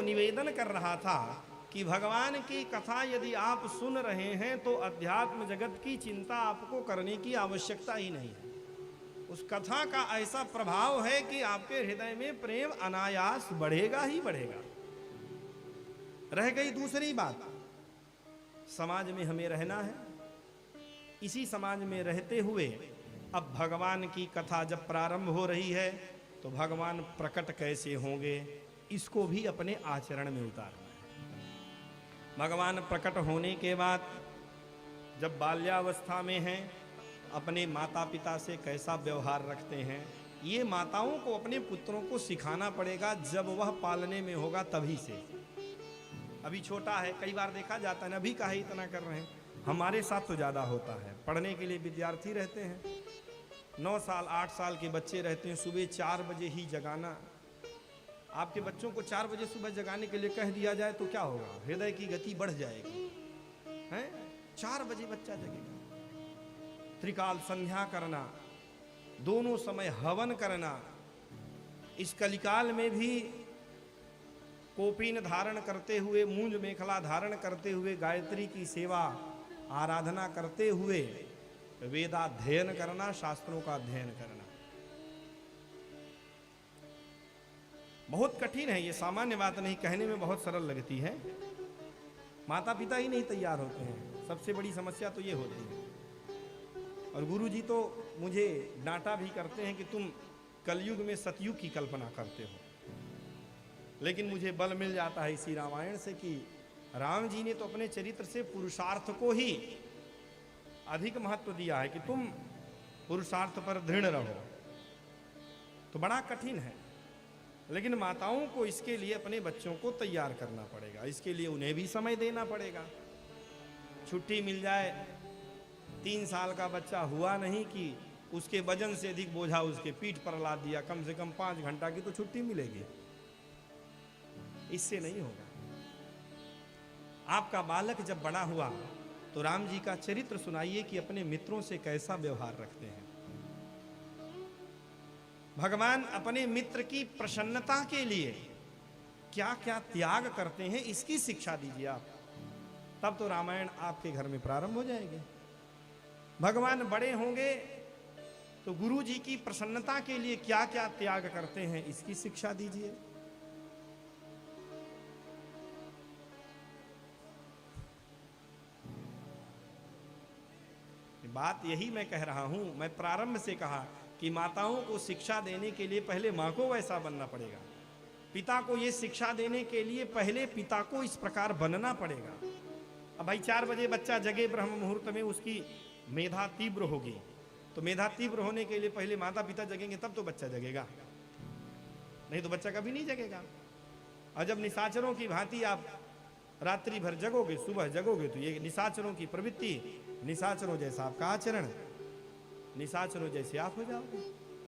को निवेदन कर रहा था कि भगवान की कथा यदि आप सुन रहे हैं तो अध्यात्म जगत की चिंता आपको करने की आवश्यकता ही नहीं है। उस कथा का ऐसा प्रभाव है कि आपके हृदय में प्रेम अनायास बढ़ेगा ही बढ़ेगा। रह गई दूसरी बात, समाज में हमें रहना है। इसी समाज में रहते हुए अब भगवान की कथा जब प्रारंभ हो रही है तो भगवान प्रकट कैसे होंगे, इसको भी अपने आचरण में उतारना है। भगवान प्रकट होने के बाद जब बाल्यावस्था में हैं, अपने माता पिता से कैसा व्यवहार रखते हैं, ये माताओं को अपने पुत्रों को सिखाना पड़ेगा। जब वह पालने में होगा तभी से। अभी छोटा है, कई बार देखा जाता है, अभी काहे इतना कर रहे हैं, हमारे साथ तो ज़्यादा होता है। पढ़ने के लिए विद्यार्थी रहते हैं, 9 साल 8 साल के बच्चे रहते हैं, सुबह 4 बजे ही जगाना। आपके बच्चों को 4 बजे सुबह जगाने के लिए कह दिया जाए तो क्या होगा, हृदय की गति बढ़ जाएगी, हैं? 4 बजे बच्चा जगेगा। त्रिकाल संध्या करना, दोनों समय हवन करना, इस कलिकाल में भी कोपीन धारण करते हुए, मूंज मेखला धारण करते हुए, गायत्री की सेवा आराधना करते हुए वेदाध्ययन करना, शास्त्रों का अध्ययन करना बहुत कठिन है। ये सामान्य बात नहीं, कहने में बहुत सरल लगती है। माता पिता ही नहीं तैयार होते हैं, सबसे बड़ी समस्या तो ये होती है। और गुरुजी तो मुझे डांटा भी करते हैं कि तुम कलयुग में सतयुग की कल्पना करते हो। लेकिन मुझे बल मिल जाता है इसी रामायण से कि राम जी ने तो अपने चरित्र से पुरुषार्थ को ही अधिक महत्व दिया है कि तुम पुरुषार्थ पर दृढ़ रहो। तो बड़ा कठिन है, लेकिन माताओं को इसके लिए अपने बच्चों को तैयार करना पड़ेगा। इसके लिए उन्हें भी समय देना पड़ेगा। छुट्टी मिल जाए, 3 साल का बच्चा हुआ नहीं कि उसके वजन से अधिक बोझा उसके पीठ पर लाद दिया, कम से कम 5 घंटा की तो छुट्टी मिलेगी। इससे नहीं होगा। आपका बालक जब बड़ा हुआ तो राम जी का चरित्र सुनाइए कि अपने मित्रों से कैसा व्यवहार रखते हैं। भगवान अपने मित्र की प्रसन्नता के लिए क्या क्या त्याग करते हैं, इसकी शिक्षा दीजिए आप, तब तो रामायण आपके घर में प्रारंभ हो जाएगी। भगवान बड़े होंगे तो गुरु जी की प्रसन्नता के लिए क्या क्या त्याग करते हैं, इसकी शिक्षा दीजिए। बात यही मैं कह रहा हूं। मैं प्रारंभ से कहा कि माताओं को शिक्षा देने के लिए पहले मां को वैसा बनना पड़ेगा, पिता को ये शिक्षा देने के लिए पहले पिता को इस प्रकार बनना पड़ेगा। अब भाई 4 बजे बच्चा जगे ब्रह्म मुहूर्त में, उसकी मेधा तीव्र होगी, तो मेधा तीव्र होने के लिए पहले माता पिता जगेंगे तब तो बच्चा जगेगा, नहीं तो बच्चा कभी नहीं जगेगा। और जब निशाचरों की भांति आप रात्रि भर जगोगे, सुबह जगोगे, तो ये निशाचरों की प्रवृत्ति, निशाचरों जैसा आपका आचरण, निशाचरों जैसे आप हो जाओगे।